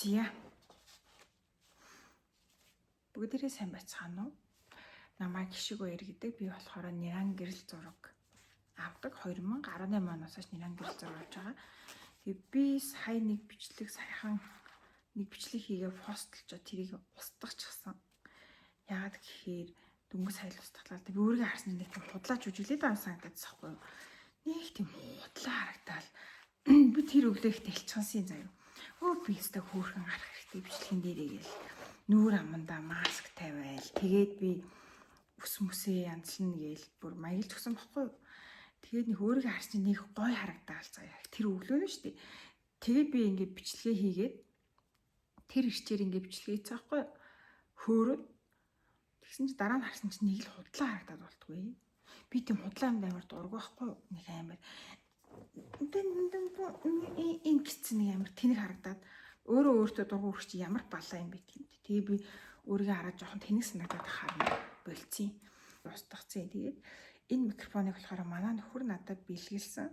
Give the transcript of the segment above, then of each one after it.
Зя. Бүгдээрээ сайн байцгаана уу? Намайг Гишгөө иргэдэг. Би болохоор Ниран гэрэл зураг авдаг. 2018 оноос хойш Ниран гэрэл зураг авч байгаа. Тэгээ би сая нэг бичлэг хийгээ постлчоо тэрийг устгахчихсан. Яагаад гэхээр дөнгөж сайл устгалаа. Би өөрийгөө харсан нэг тийм худлаач үжилээд байгаа санагдаад байна. Нэг тийм худлаа харагдаад би тэр өглөө их тэлчихсэн заяа. Би өстө хөөрхөн гарах хэрэгтэй бичлэгийн дээрээ гээл нүүр амандаа маск тавиал тэгээд би ус мүсээ янзлна гээл бүр маяглж өгсөн бохгүй. Тэгээд нэг өөрийгөө харсан нэг гой харагдаал заяа. Тэр өглөө нь шүү дээ. Тэгээд би ингээд бичлэгээ хийгээд тэр ирчээр ингээд бичлэгээ хийцээ байхгүй. Хөөрөд тэгсэн чи дараа нь харсан чи нэг л худлаа харагдаад болтгүй. Би тийм худлаа юмд амар дург байхгүй. Нэг амар ингэсэн нэг амар тэнэг харагдаад өөрөө өөртөө дургу өрч ямар балаа юм бэ тийм. Тэгээ би өөрийгөө хараад жоохон тэнэг санагдаад харна болцсон. Устгацсан. Тэгээд энэ микрофоныг болохоор манай нөхөр надад бэлгэлсэн.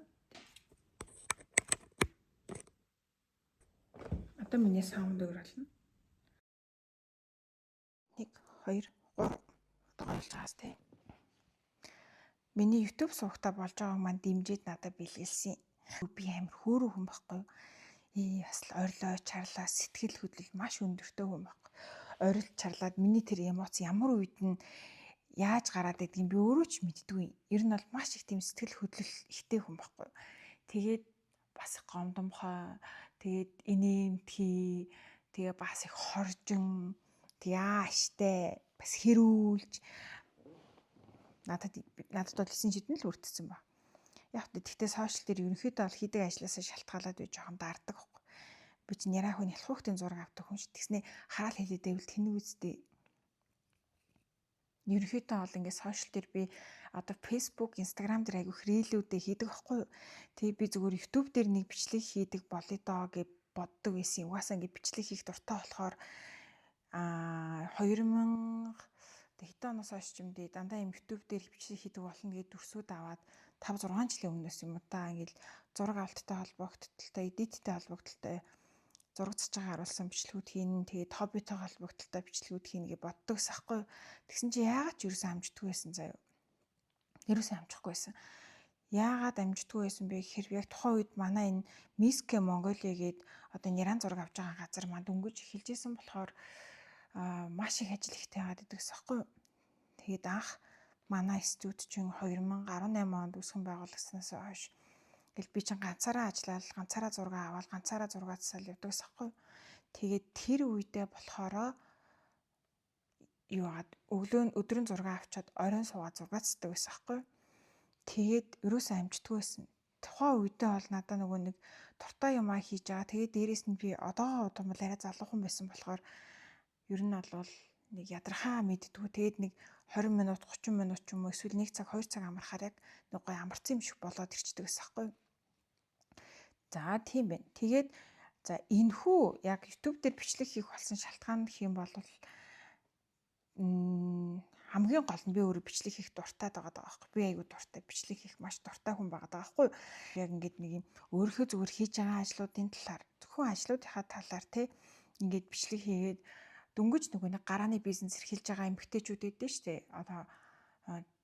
Одоо миний саунд өөрөлдөн. 1 2 3 тоглож байгаас тий. Миний YouTube сувгтаа болж байгааг маань дэмжиж надад бэлгэлсэн. Би амар хөөрөө хүн байхгүй. Бас л орилоо чарлаа сэтгэл хөдлөл маш өндөртэй хүн байхгүй. Орил чарлаад миний тэр эмоц ямар үед нь яаж гараад байдгийг би өөрөө ч мэддэггүй. Ер нь бол маш их тийм сэтгэл хөдлөл ихтэй хүн байхгүй. Тэгээд бас гомдомхой, тэгээд инээмтгий, тэгээ бас их хоржин, яаштай, бас хэрүүлж надад бол 9 шидэн л үрдсэн ба. Яг гэхдээ сошиал дээр ерөнхийдөө бол хийдэг ажлаасаа шалтгаалаад би жоохон даардаг байхгүй. Би чинь яраа хүн ялхуухтын зураг авдаг хүн шүү. Тэгснээ хараал хэлээд байвал тэнэг үстэй. Ерөнхийдөө бол ингээд сошиал дээр би одоо Facebook, Instagram дээр айгүйх рилүүдээ хийдэг байхгүй. Тэгээ би зүгээр YouTube дээр нэг бичлэг хийдэг болъё доо гэж боддог байсан. Угаасаа ингээд бичлэг хийх дуртай болохоор 2000 хэдэн оноос хойш ч юм дээ дандаа юм YouTube дээр бичлэг хийдэг болно гэж дүрсүүд аваад 5 6 жилийн өмнөөс юм удаа ингээл зураг авалттай холбогдтолтой, эдиттэй холбогдтолтой зураг цацгаа харуулсан бичлэгүүд хийн, тэгээд хоббитой холбогдтолтой бичлэгүүд хийн гэж боддог сахгүй. Тэгсэн чи яагаад ч ерөөсөө амждаггүй байсан заяа. Ерөөсөө амжихгүй байсан. Яагаад амждаггүй байсан бэ гэхээр яг тухайн үед манай энэ Миске Монголиа гээд одоо Ниран зураг авч байгаа газар маань дөнгөж эхэлжсэн болохоор маш их ажил ихтэй байгаад идэгс аахгүй. Тэгээд анх манай студ чинь 2018 онд үүсгэн байгуулагдсанаас хойш ингээл би чинь ганцаараа ажиллаад ганцаараа зураг аваад ганцаараа зураг цасаал явдагс аахгүй. Тэгээд тэр үедээ болохоро өдрийн зураг авчаад оройн суугаад зураг цасдаг байсан аахгүй. Тэгээд ерөөсөө амждаггүй байсан. Тухайн үедээ бол надаа нөгөө нэг дуртай юм хийж байгаа. Тэгээд дээрэс нь би одоогоо удамл арай залуухан байсан болохоор ер нь бол нэг ядархаа мэддгүү. Тэгээд нэг 20 минут 30 минут ч юм уу эсвэл 1 цаг 2 цаг амархаар яг нэг гоё амарсан юм шиг болоод ирчдэг гэсэн байхгүй. За тийм байна. Тэгээд за энэхүү яг YouTube дээр бичлэг хийх болсон шалтгаан гэх юм бол хамгийн гол нь би өөрөө бичлэг хийх дуртай байгаа байхгүй. Би айгүй дуртай бичлэг хийх маш дуртай хүн байгаа байхгүй. Яг ингээд нэг юм өөрийнхөө зүгээр хийж байгаа ажлуудын талаар зөвхөн ажлуудынхаа талаар те ингээд бичлэг хийгээд дөнгөж нөгөө нэг гарааны бизнес эрхэлж байгаа эмэгтэйчүүд эдэн штэ. Одоо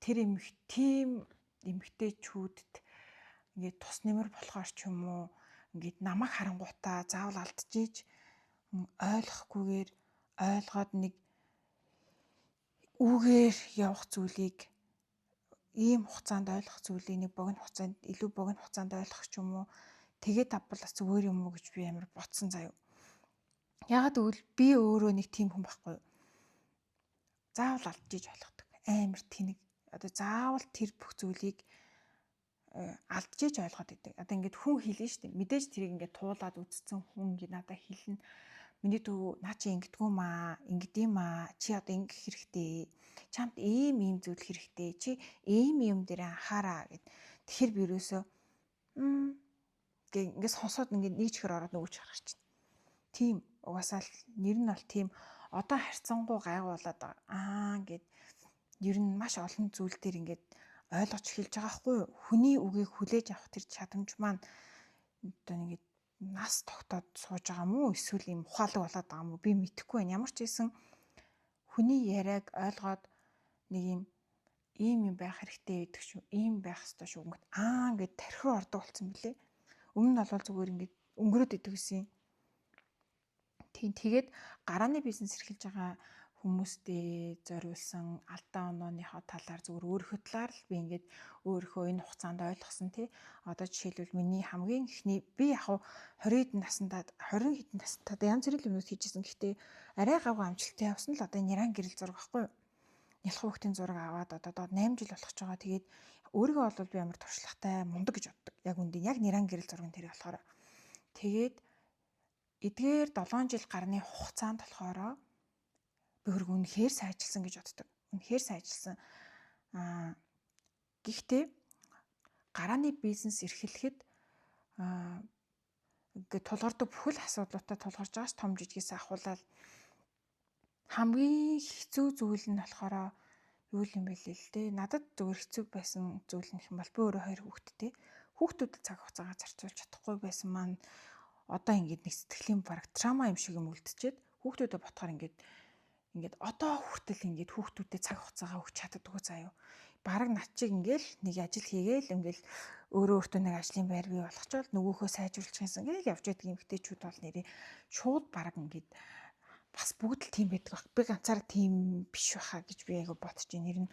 тэр тийм эмэгтэйчүүдэд ингээд тус нэмэр болохоор ч юм уу ингээд намайг харангуйтаа заавал алдчихийж ойлгохгүйгээр ойлгоод нэг үүгээр явах зүйлийг ийм хугацаанд ойлгох зүйлийг нэг богино хугацаанд илүү богино хугацаанд ойлгох ч юм уу тэгээд авбал бас зүгээр юм уу гэж би амар ботсон заяа. Ягаад гэвэл би өөрөө нэг тийм хүн байхгүй. Заавал алдчихийж ойлгодог. Амар тэнэг. Одоо заавал тэр бүх зүйлийг алдчихийж ойлгоод идэг. Одоо ингээд хүн хэлнэ шүү дээ. Мэдээж тэрийг ингээд туулаад үзсэн хүн ингээд надад хэлнэ. Миний дүү наа чи ингэдэггүй маа, ингэдэм аа. Чи одоо ингэх хэрэгтэй. Чамд ийм зүйл хэрэгтэй. Чи ийм юм дээр анхаараа гэд. Тэгэхээр би ерөөсөө ингээд сонсоод ингээд нэг чихэр ороод нөгөөч харах чинь. Тийм угаасаа л нэр нь бол тийм одоо харьцангуй гайгуулаад байгаа. Гэд ер нь маш олон зүйл төр ингээд ойлгож эхэлж байгаа хгүй юу. Хүний үгийг хүлээж авах тэр чадамж маань одоо ингээд нас тогтоод сууж байгаа мó эсвэл юм ухаалаг болоод байгаа мó би мэдэхгүй байна. Ямар ч хэлсэн хүний яриаг ойлгоод нэг ийм юм байх хэрэгтэй гэдэг шүү. Ийм байх ёстой шүү. Ингээд ингээд тархиу ордог болсон билээ. Өмнө нь бол зүгээр ингээд өнгөрөөд идэг гэсэн. Тэгээд гарааны бизнес эрхэлж байгаа хүмүүстэй зориулсан алдаа онооныхоо талаар зүгээр өөрийнхөө талаар л би ингээд өөрийнхөө энэ хугацаанд ойлгосон тий. Одоо жишээлбэл миний хамгийн ихний би яг 20 хэдэн наснтад янз бүрийн юмнууд хийжсэн. Гэхдээ арай гавга амжилттай явсан л одоо няран гэрэл зураг байхгүй юу? Нялх хүүхдийн зураг аваад одоо 8 жил болгож байгаа. Тэгээд өөрийгөө бол би ямар туршлагатай мундаг гэж боддог. Яг үндэ яг няран гэрэл зургийн тэр болохоор. Тэгээд эдгээр 7 жил гарны хугацаанд болохоор би хөргөө үнэхээр сайжилсан гэж боддог. Үнэхээр сайжилсан. Гэхдээ гарааны бизнес эрхлэхэд ингээд тулгардаг бүхэл асуудлуудаа тулгарч байгаас том жижигээс ахуулаад хамгийн хэцүү зүйл нь болохоор юу юм бэ л дээ. Надад зөвхөн хэцүү байсан зүйл нь юм бол би өөрөө 2 хүүхэдтэй. Хүүхдүүдэд цаг хугацаагаа зарцуулж чадахгүй байсан маань одоо ингээд нэг сэтгэлийн бараг трама юм шиг юм үлдчихэд хүүхдүүдэд ботхоор ингээд одоо хүртэл ингээд хүүхдүүдэд цаг хугацаагаа өгч чаддаггүй заяа. Бараг над чиг ингээл нэг ажил хийгээл ингээл өөртөө нэг ажлын байр бий болгочвол нөгөөхөө сайжруулах гэсэн ингээл явж байдаг эмэгтэйчүүд бол нэрээ шууд бараг ингээд бас бүгд л тийм байдаг баг. Би ганцаараа тийм биш байхаа гэж би айгу бодож байна. Нэр нь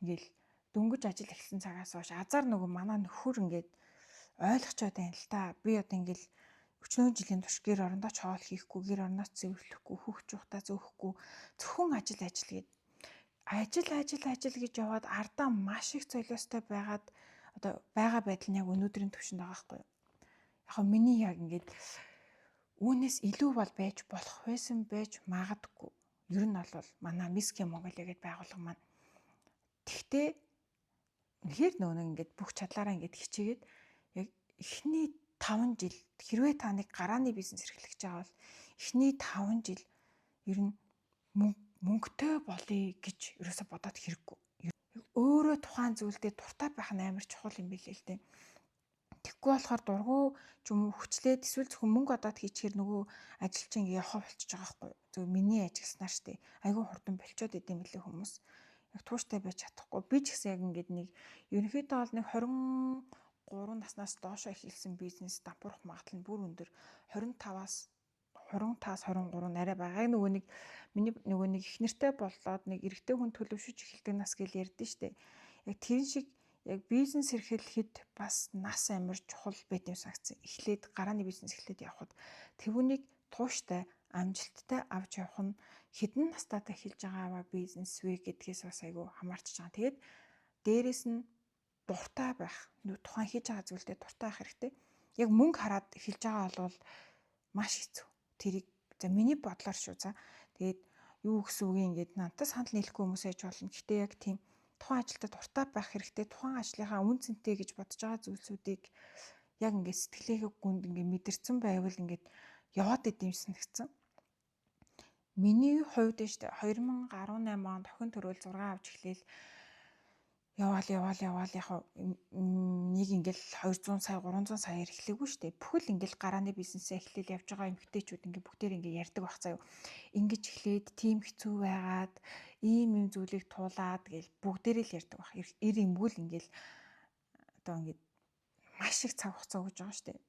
ингээл дөнгөж ажил эхэлсэн цагаас хойш азар нөгөө манай нөхөр ингээд ойлгочоод байна л та. Би одоо ингээл 40 жилийн турш гэр орондоо хоол хийхгүй, гэр орноос цэвэрлэхгүй, хүүхд чухтаа зөөхөхгүй, зөвхөн ажил гээд ажил гэж яваад ардаа маш их золиостой байгаад одоо байгаа байдал нь яг өнөөдрийн түвшинд байгаа байхгүй юу. Яг миний яг ингээд үүнээс илүү бол байж болох байсан байж магадгүй. Ер нь бол манай Миски Монголиа гэдэг байгууллага маань. Тэгтээ үнэхээр нөгөө ингээд бүх чадлаараа ингээд хичээгээд яг эхний 5 жил хэрвээ та нэг гарааны бизнес эрхлэж байгаа бол эхний 5 жил ер нь мөнгөтэй болъё гэж ерөөсө бодоод хэрэггүй. Өөрөө тухайн зүйлдээ дуртай байх нь амар чухал юм билээ л дээ. Тэггүй болохоор дургу ч юм уу хүчлээд эсвэл зөвхөн мөнгө одоод хийчихэр нөгөө ажилч ингээ явах болчихж байгаа байхгүй юу. Зөв миний ажилласнаар штэ. Айгүй хурдан болчоод идэм билээ хүмүүс. Яг тууштай байж чадахгүй. Би ч гэсэн яг ингээд нэг ерөнхийдөө бол нэг 23 наснаас доошоо эхэлсэн бизнес дампуурах магадлал нь бүр өндөр. 25-аас 23 нарай байгаа. Нөгөө нэг их нэртэй болоод нэг эрэгтэй хүн төлөвшөж эхэлдэг нас гэж ярьдэн штэ. Яг тэр шиг яг бизнес эрхлэхэд бас нас амар чухал байт юм санагдсан. Эхлээд гарааны бизнес эхлээд явхад тэрүүнийг тууштай амжилттай авч явах нь хэдэн настайдаа эхэлж байгаа бизнес вэ гэдгээс бас айгүй хамаарч байгаа. Тэгээд дээрэс нь дуртай байх, тухайн хийж байгаа зүйлдээ дуртай байх хэрэгтэй. Яг мөнгө хараад эхэлж байгаа бол маш хэцүү. Тэрийг за миний бодлоор шүү за. Тэгээд юу гэсэн үг юм ингээд надад санал нийлэхгүй хүмүүс ээж болно. Гэхдээ яг тийм тухайн ажилдаа дуртай байх хэрэгтэй. Тухайн ажлынхаа үн цэнтэй гэж бодож байгаа зүйлсүүдийг яг ингээд сэтгэлээгээ гүнд ингээд мэдэрсэн байвал ингээд яваад идэм санагдсан. Миний хувьд шүү дээ 2018 онд охин төрөл 6 авч эхлээл яваал яг нэг ингээл 200 сая 300 саяар эхлэегүй шүү дээ. Бүхэл ингээл гарааны бизнесээ эхлээл явж байгаа эмэгтэйчүүд ингээ бүгдээр ингээ ярьдаг байх заяа. Ингэж эхлээд тийм хэцүү байгаад ийм юм зүйлийг туулаад гэл бүгдээрээ л ярьдаг байх. Эр имгүүл ингээл одоо ингээ маш их цаг хугацаа өгж байгаа шүү дээ.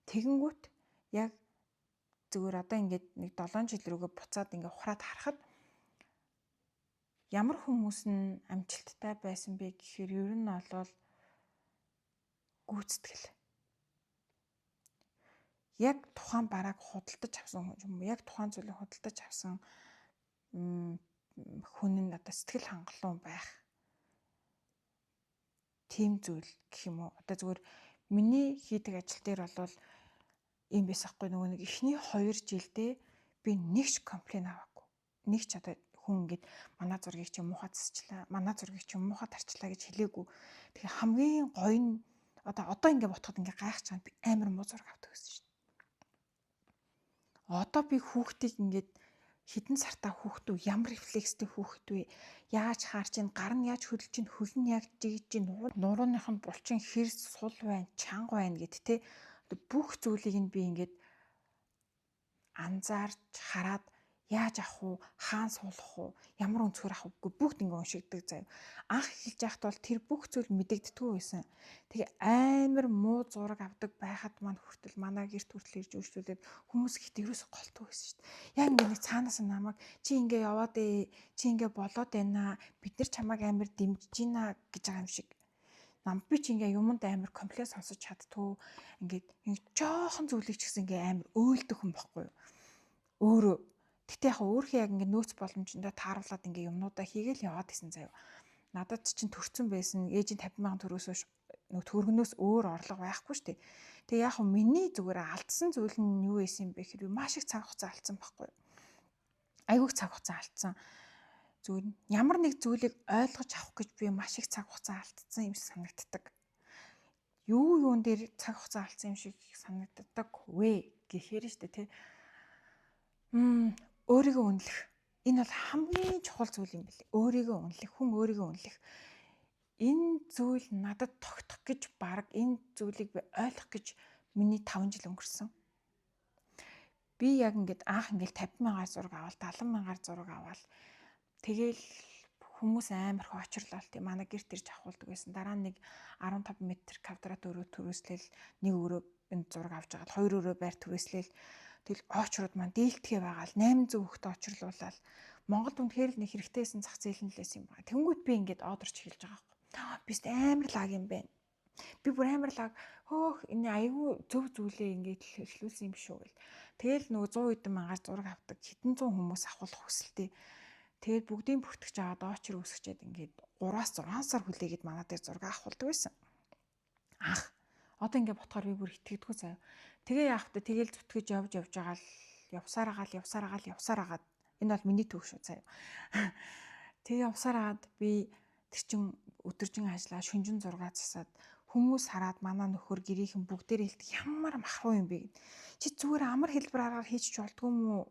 Тэгэнгүүт яг зүгээр одоо ингээд нэг 7 жил рүүгээ буцаад ингээ ухраад харахад ямар хүмүүс нь амжилттай байсан бэ гэхээр ер нь бол гүйцэтгэл. Яг тухайн барааг худалдаж авсан юм уу? Яг тухайн зүйлийг худалдаж авсан хүн нь одоо сэтгэл хангалуун байх. Тийм зүйл гэх юм уу? Одоо зүгээр миний хийдэг ажил дээр бол юм байсахгүй нөгөө нэг эхний 2 жилдээ би нэг ч комплейн аваагүй. Нэг ч одоо хүн ингээд манай зургийг чи муухай засчлаа, манай зургийг чи муухай тарчлаа гэж хэлээгүй. Тэгээ хамгийн гоё нь одоо ингээд ботход ингээд гайхаж байгаа би амар муу зураг авдаг гэсэн шүү дээ. Одоо би хүүхдийг ингээд хідэн сартаа хүүхдүү ямар рефлекстэй хүүхд вэ? Яаж хаарч ийн, гар нь яаж хөдөлж ийн, хөл нь яаж жигж ийн, нурууных нь булчин хэрс сул байна, чанга байна гэд тэ. бүх зүйлийг нь би ингээд анзаарч хараад яаж авах уу, хаан суулгах уу, ямар өнцгөр авах уу бүгд ингээ уншигдаг заяа. Анх эхэлж яхад бол тэр бүх зүйл мэдэгддэггүй байсан. Тэгээ амар муу зураг авдаг байхад маань хүртэл манай гэрт хүртэл ирж үйлчлүүлээд хүмүүс ихтэй ерөөсө голтуу байсан шүү дээ. Яг ингээ нэг цаанаас намайг чи ингээ яваад ээ, чи ингээ болоод байна. Бид нар чамайг амар дэмжиж гинэ гэж байгаа юм шиг. Би ч ингээ юмд амар комплекс сонсож чаддгүй. Ингээд жоохон зүйлийг ч гэсэн ингээ амар өөлдөх хүн байхгүй юу? Өөрөө гэтээ яг өөрхөө яг ингээ нөөц боломжтой тааруулаад ингээ юмнуудаа хийгээл яваад исэн заяа. Надад чинь төрцөн байсан ээжийн 50,000 төгрөөс нөгөө төгрөгнөөс өөр орлого байхгүй шүү дээ. Тэгээ яг миний зүгээр алдсан зүйл нь юу байсан бэ гэхээр маш их цаг хугацаа алдсан байхгүй юу? Айгүйх цаг хугацаа алдсан. Зүгээр ямар нэг зүйлийг ойлгож авах гэж би маш их цаг хугацаа алдсан юм шиг санагддаг. Юун дээр цаг хугацаа алдсан юм шиг санагддаг вэ гэхээр шүү дээ тий. Өөрийгөө үнэлэх. Энэ бол хамгийн чухал зүйл юм билээ. Өөрийгөө үнэлэх, хүн өөрийгөө үнэлэх. Энэ зүйл надад тогтох гэж баг энэ зүйлийг би ойлгох гэж миний 5 жил өнгөрсөн. Би яг ингээд анх ингээд 50,000-аар зураг аваад 70,000-аар зураг аваад тэгэл хүмүүс амар их очрлол тийм манай гэрт ирж авахулдаг байсан. Дараа нь нэг 15 м квадрат өрөө түрээслэл нэг өрөө энэ зураг авч байгаа. 2 өрөө байр түрээслэл тэгэл очрууд маань дээлтгэ байгаа л 800 хүүхдэд очрлуулаад Монголд үнэхээр л нэг хэрэгтэйсэн зах зээл нь лээс юм байна. Тэнгүүд би ингээд одорч эхэлж байгаа байхгүй. Бист амар лаг юм байна. Би бүр амар лаг хөөх энэ айгүй зөв зүйлээ ингээд эхлүүлсэн юм шүү гэл. Тэгэл нөгөө 100 хэдэн мянгаар зураг авдаг хэдэн зуун хүмүүс авахулах хүсэлтэй. Тэгээд бүгдийн бүртгэж аваад очр үсгчээд ингээд 3-6 сар хүлээгээд манай дээр зураг авахулдаг байсан. Анх одоо ингээд ботхоор би бүр итгэдэггүй заяа. Тэгээ яахта тэгэл зүтгэж явж байгаа л явсараагаад энэ бол миний төв шүү заяа. Тэгээ явсараад би тэр чин өдөржин ажиллаа шүнжин зураг засаад хүмүүс хараад манай нөхөр гэрийнхэн бүгдээр хэлдэг ямар махруу юм бэ гэд. Чи зүгээр амар хэлбэр аргаар хийж болдгоо мүү?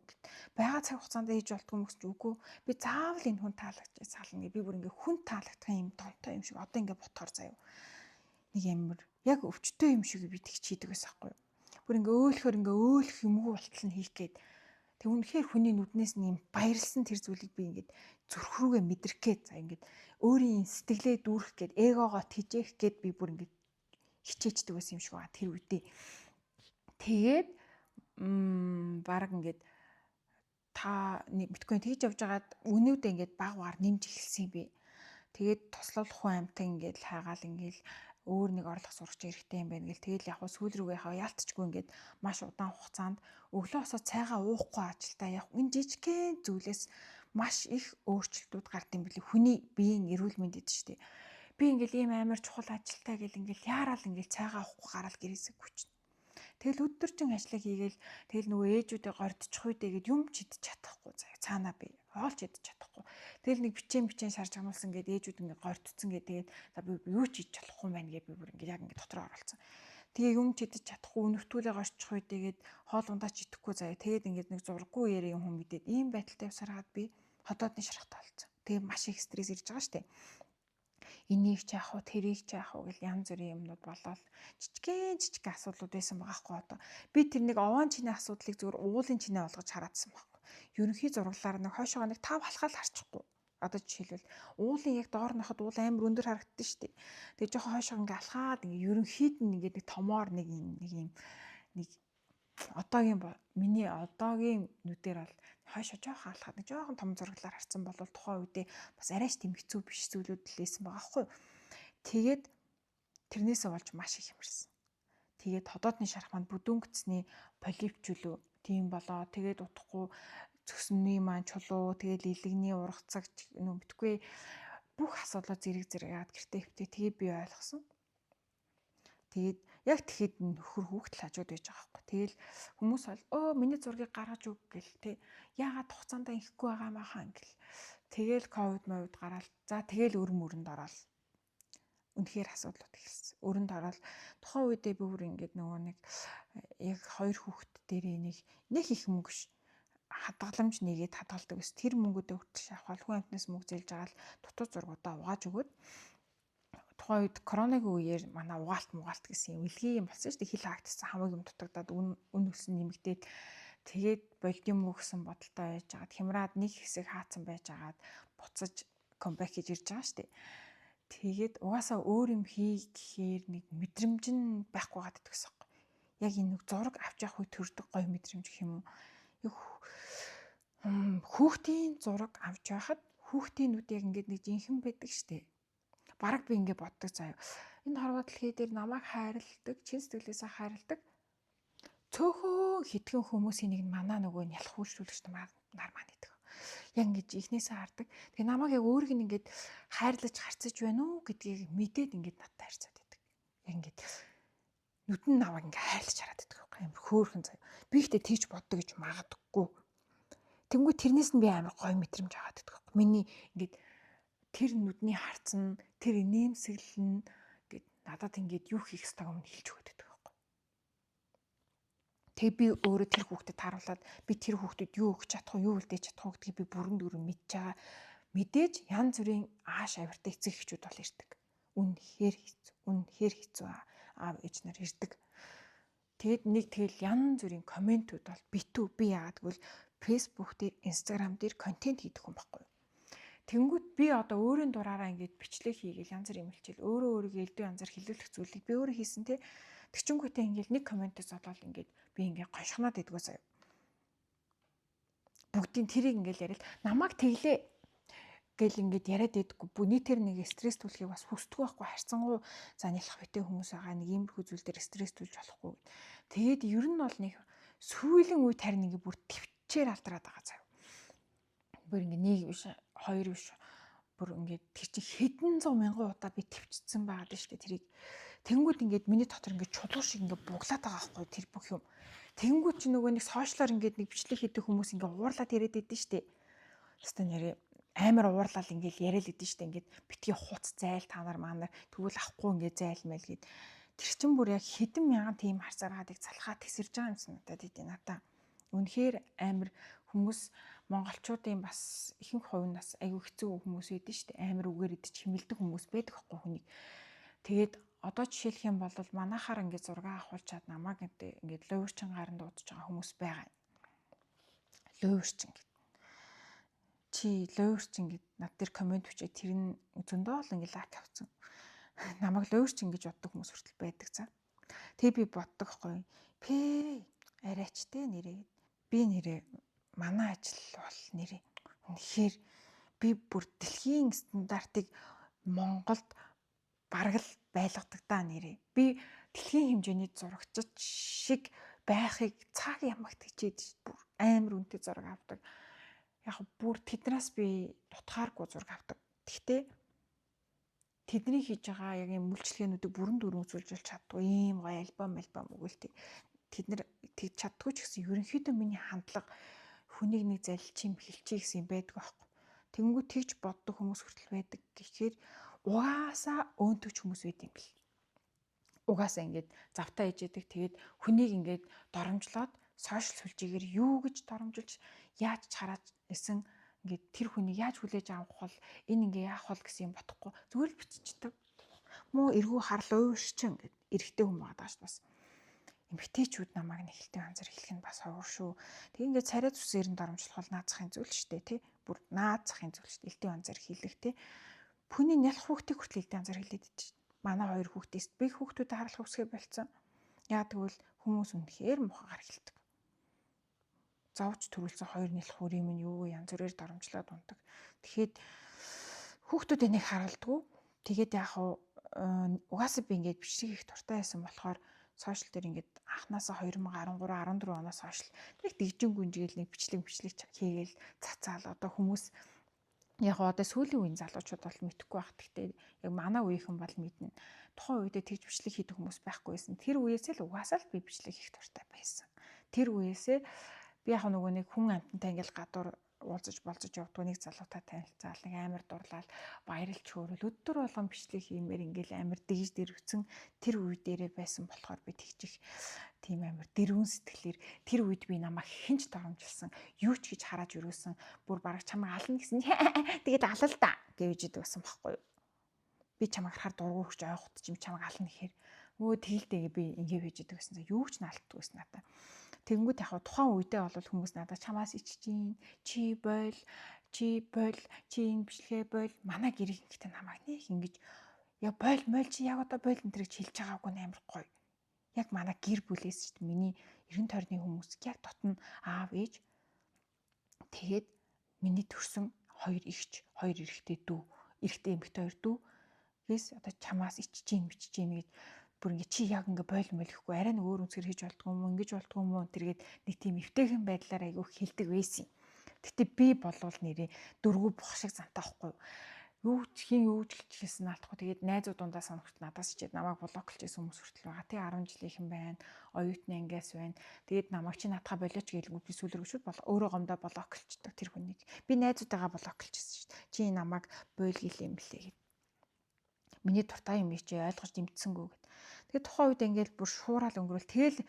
Бага цаг хугацаанд хийж болдгоо мө гэж үгүй. Би заавал энэ хүн таалагдчих сална гэ. Би бүр ингээ хүн таалагдах юм тонтой юм шиг одоо ингээ ботхоор заяа. Нэг ямар яг өвчтөй юм шиг би тэгч хийдэг байсан байхгүй юу? Бүр ингээ өөлөх юмгүй болтол нь хийх гээд. Тэг үнэхээр хүний нүднээс нь юм баярлсан тэр зүйлийг би ингээд зүрх рүүгээ мэдрэх гээд за ингээд өөрийн сэтгэлээ дүүрэх гээд эгогоо тижээх гээд би бүр ингээд хичээждэг байсан юм шиг байгаа тэр үедээ. Тэгээд баг ингээд та битcoin тэгж явж байгаад үнүүдээ ингээд баг багаар нэмж эхэлсэн би. Тэгээд тослуулах хүн амтан ингээд хайгаал ингээд өөр нэг орлого сурч эрэхтэй юм байна гэл тэгэл яг сүүл рүүгээ яалтчгүй ингээд маш удаан хугацаанд өглөө босоод цайгаа уухгүй ажилдаа явах энэ жижигхэн зүйлээс маш их өөрчлөлтүүд гард юм билий хүний биеийн эрүүл мэндэд шүү дээ. Би ингээл ийм амар чухал ажилтаа гэл ингээл яараал ингээл цайгаа уухгүй гараал гэрээсээ хүчнэ. Тэгэл өдөржин ажиллаа хийгээл тэгэл нөгөө ээжүүдээ гордчих үедээ гээд юм ч идэж чадахгүй заяа цаанаа би хоолч идэж чадахгүй. Тэгэл нэг бичэн шарж амуулсан гээд ээжүүд ингээ гордцсон гээд тэгээд за би юу ч хийж чадахгүй юм байна гэ би бүр ингээ яг ингээ дотроо оролцсон. Тэгээ юм ч идэж чадахгүй өнөктүүлээ горчих үедээ гээд хоол ундаач идэхгүй заяа. Тэгээд ингээ нэг зурггүй ярэ юм хүн мэдээд ийм байдалтай явсараад би ходоодны шарахтай болсон. Тэгээ маш их стресс ирж байгаа штэ. Энийг ч яах вэ, тэрийг ч яах вэ гэл янз бүрийн юмнууд болоод жижиг асуудлууд байсан байгаа хгүй одоо. Би тэр нэг овоон чиний асуудлыг зөвхөн уулын чинээ болгож хараадсан байхгүй. Ерөнхий зурглаар нэг хойшоогоо нэг тав халахал харчихгүй. Одоо жишээлбэл уулын яг доор ноход уул амар өндөр харагддаг шүү дээ. Тэгээ жоохон хойшоо ингээ алхаад ингээ ерөнхийд нь ингээ нэг томоор нэг одоогийн миний одоогийн нүдээр бол хойшоо жоохон алхаад нэг жоохон том зурглаар харсан бол тухайн үедээ бас арайч тийм хэцүү биш зүйлүүд лээсэн байгаа байхгүй. Тэгээд тэрнээсээ болж маш их хямарсан. Тэгээд ходоодны шарах маань бүдүүнгцний полипчүлөө тийм болоо. Тэгээд утахгүй цөсний маань чулуу, тэгээд илэгний ургацагч битгүй бүх асуудлаа зэрэг яад гэртээ хөвтөө тэгээд би ойлгосон. Тэгээд яг тэгэхэд нөхөр хүүхдэл хажууд байж байгаа байхгүй. Тэгэл хүмүүс бол миний зургийг гаргаж өг гэл тэ. Яагаад хугацаанд инхгүй байгаа маа гэл. Тэгэл ковид гараад за тэгэл өрөнд ороод үнэхээр асуудлууд эхэлсэн. Өрөнд ороод тухайн үедээ би бүр ингээд нөгөө нэг яг 2 хүүхэд дээрээ нэг их мөнгө хадгаламж нэгээд хадгалдаг ус. Тэр мөнгөдөө хүртэл шахвал хүн амтнаас мөнгө зээлж байгаа л дутуу зургуудаа угааж өгөөд тухайн тухайн үед коронавигийн үеэр манай угаалт гэсэн юм илгийн юм болсон шүү дээ. Хил хаагдсан хамаг юм дутагдаад үн өсөн нэмэгдээд тэгээд болд юм уу гэсэн бодолтой байж агаад хямраад нэг хэсэг хаацсан байж агаад буцаж комбек хийж ирж байгаа шүү дээ. Тэгээд угаасаа өөр юм хий гэхээр нэг мэдрэмж нь байхгүй гадаг гэсэн юм. Яг энэ нэг зураг авч явах үе төрдөг гоё мэдрэмж гэх юм уу. Яг хүүхдийн зураг авч байхад хүүхдийн нүд яг ингээд нэг жинхэнэ байдаг шүү дээ. Бараг би ингээд боддог заяа. Энэ хорвоо дэлхий дээр намайг хайрладаг, чин сэтгэлээсээ хайрладаг цөөхөн хитгэн хүмүүсийн нэг манаа нөгөө нь ялах үйлчлүүлэгч нар маань гэдэг. Яг ингэж ихнээсээ хардаг. Тэгээ намайг яг өөрийг нь ингээд хайрлаж харцаж байна уу гэдгийг мэдээд ингээд надтай харьцаад байдаг. Яг ингээд нүд нь намайг ингээд хайрлаж хараад байдаг байхгүй юм хөөхөн заяа. Би ихтэй тийж боддог гэж магадгүй. Тэнгүү тэрнээс нь би амар гоё мэдрэмж аваад байдаг байхгүй. Миний ингээд тэр нүдний харцсан, тэр инээмсэглэл нь гэд надад ингээд юу хийх ёстойг өмнө хэлж өгöd байдаг байхгүй. Тэгээ би өөрөө тэр хүүхдэд тааруулаад би тэр хүүхдэд юу өгч чадах уу, юу үлдээж чадах уу гэдгийг би бүрэн дүүрэн мэдж байгаа. Мэдээж янз бүрийн ааш авиртай эцэг эхчүүд бол ирдэг. Үнэхээр хэцүү аав ээж нар ирдэг. Тэгэд нэг тэгэл янз бүрийн комментүүд бол битүү би яагаад гэвэл Facebook дээр, Instagram дээр контент хийдэг хүн байхгүй. Тэнгүүт би одоо өөрийн дураараа ингээд бичлэг хийгээл янз бүрийн хичээл өөрөө өөрийгөө элдв янзаар хилүүлэх зүйлийг би өөрөө хийсэн те. Тэгчингүүтээ ингээд нэг комментээс болоод ингээд би ингээд гоншгоноод идэггүй заяа. Бүгдийн тэрийг ингээд яриад намайг тэглээ гэл ингээд яриад идэггүй. Нийтээр нэг стресс түлхийг бас хүсдэг байхгүй харьцангуй за нялх битэй хүмүүс байгаа нэг иймэрхүү зүйл дээр стресс түлж болохгүй. Тэгээд ер нь бол нэг сүүлийн үед харин ингээд бүр төвчээр алдраад байгаа заяа. Бүр ингээд нэг биш хоёр биш бүр ингээд тэр чинь хэдэн зуун мянган удаа би төвчсөн байгаад шүү дээ тэрийг. Тэнгүүд ингээд миний дотор ингээд чулуу шиг ингээд буглаад байгаа байхгүй тэр бүх юм. Тэнгүүд чи нөгөө нэг сошиалоор ингээд нэг бичлэг хийдэг хүмүүс ингээд уурлаад яриад байдсан шүү дээ. Хэвээ нэрээ амар уурлал ингээд яриад байдсан шүү дээ. Ингээд битгий хуц зайл та нар маа нар тэгвэл ахгүй ингээд зайлмал гээд тэр чин бүр яг хэдэн мянган тийм харцаагаадыг залхаа тесэрж байгаа юм санагдаад идэв надаа. Үнэхээр амар хүмүүс монголчуудын бас ихэнх хувь нь бас аюу хэцүү хүмүүс байдэн шүү дээ. Амар үгээр идэж химэлдэг хүмүүс байдаг байхгүй хүнийг. Тэгээд одоо жишээлх юм бол манайхаар ингээд зураг авахулчаад намайг ингээд луурчин гарын дуудаж байгаа хүмүүс байгаа. Луурчин гэд. Чи луурчин гэд над дээр коммент бичээ тэр нь зөндөө л ингээд лайк авсан. Намайг луурчин гэж боддог хүмүүс хүртэл байдаг за. Тэгээ би боддог хгүй. Пэ арайч те нэрээ. Би нэрээ манай ажил бол нэрээ. Үнэхээр би бүр дэлхийн стандартыг Монголд бараг л байлгадаг даа нэрээ. Би дэлхийн хэмжээний зурагчид шиг байхыг цаг ямагт хичээд бүр амар үнэтэй зураг авдаг. Яг бүр тэднээс би дутхааргүй зураг авдаг. Гэхдээ тэдний хийж байгаа яг юм үйлчлэгээнүүдийг бүрэн дүүрэн үзүүлж чаддгүй ийм гоё альбом өгүүлдэг. Тэд нар тэгж чаддгүй ч гэсэн ерөнхийдөө миний хандлага хүнийг нэг залилчим хэлчихье гэсэн юм байдаг байхгүй. Тэнгүү тэгж боддог хүмүүс хүртэл байдаг. Тэгэхээр угаасаа өөнтөгч хүмүүс байд юм бэл. Угаасаа ингээд завтаа ижээдэг. Тэгээд хүнийг ингээд доромжлоод сошиал сүлжээгээр юу гэж доромжилж яаж хараад исэн ингээд тэр хүнийг яаж хүлээж авах бол энэ ингээ яах бол гэсэн юм бодохгүй зүгээр л биччихдэг. Муу эргүү харлаа уурчин гэд эргэтэй хүн байгаа даа бас. Эмгтээчүүд намайг нэг хэлтэй анзар хэлэх нь бас ховор шүү. Тэг ингээд царай зүсээр нь доромжлох бол наацхын зүйл шүү дээ тий. Бүр наацхын зүйл шүү дээ. Элтэй анзар хэлэх тий. Хүний нялх хүүхдийг хүртэл элтэй анзар хэлээд идэж шин. Манай хоёр хүүхдээс би хүүхдүүдэд харуулах үсгээ болцсон. Яа тэгвэл хүмүүс үнэхээр мухагаар хэлдэг. Зовж төрүүлсэн хоёр нялх хүрийн минь юу янз бүрээр доромжлоод ундаг. Тэгэхэд хүүхдүүдэд нэг харуулдаггүй. Тэгээд яг угаасаа би ингээд бичлэг их дуртай байсан болохоор сошиал дээр ингээд анханасаа 2013 14 оноос хойш нэг дэгжин гүнжгээл нэг бичлэг хийгээл цацаал одоо хүмүүс яг одоо сүүлийн үеийн залуучууд бол мэдэхгүй байх. Гэхдээ яг манай үеийнхэн бол мэднэ. Тухайн үедээ тэгж бичлэг хийдэг хүмүүс байхгүй байсан. Тэр үеэсээ л угаасаа л би бичлэг хийх дуртай байсан. Тэр үеэсээ би яг нөгөө нэг хүн амтантай ингээл гадуур уулзаж болцож явдаг нэг залуутай танилцаал нэг амар дурлал баярлж хөөрөл өдөр болгон бичлэг хиймээр ингээл амар дэгж дэрвцэн тэр үе дээрээ байсан болохоор би тэгчих тийм амар дэрвэн сэтгэлээр тэр үед би намайг хинч доромжилсан юу ч гэж хараад өрөөсөн бүр бараг чамайг ална гэсэн тэгээд алал да гэж идэг байсан байхгүй юу. би чамайг харахаар дургу өгч ойхот чим чамайг ална гэхээр өө тэлдээгээ би ингэ байж идэг гэсэн. Юу ч наалтдаг байсан надаа. Тэгэнгүүт яг тухайн үедээ бол хүмүүс надад чамаас иччихин, чи бойл, чи энэ бичлэгээ бойл, манай гэрийн ихтэй намайг нэг ингэж яа бойл чи яг одоо бойл энэ гэж хэлж байгаагүй амар гоё. Яг манай гэр бүлээс шүү дээ. Миний эргэн тойрны хүмүүс яг дотн аав ээж тэгээд миний төрсөн хоёр эгч, хоёр эрэгтэй дүү, эрэгтэй эмэгтэй хоёр дүү гээс одоо чамаас иччихин гэж бүр ингэ чи яг ингэ бойл мөлөхгүй арай нэг өөр үнсгэр хийж болдгоо юм ингэж болдгоо юм тэргээд нэг тийм эвтэйхэн байдлаар айгүй хэлдэг байсан. Гэтэ би болвол нэрээ дөрвөө бох шиг зантаа ахгүй юу ч хэлчихсэн наалтахгүй. Тэгээд найзууд дундаа соногт надаас ичээд намайг блоклж байсан хүмүүс хүртэл байгаа. Тэ 10 жилийнхэн байна. Оюутны ангиас байна. Тэгээд намайг чи наатаха болооч гэлгүй би сүлэргшүүд бол өөрөө гомдоо блоклчдаг тэр хүнийг. Би найзуудаагаа блоклжсэн шүү дээ. Чи намайг бойл гэлээ юм блэ гэд. Миний дуртай юм чи ойлгож дэмтсэнгүү гэд. Тэгээд тухайн үед ингээд бүр шуурал өнгөрөөл. Тэгэл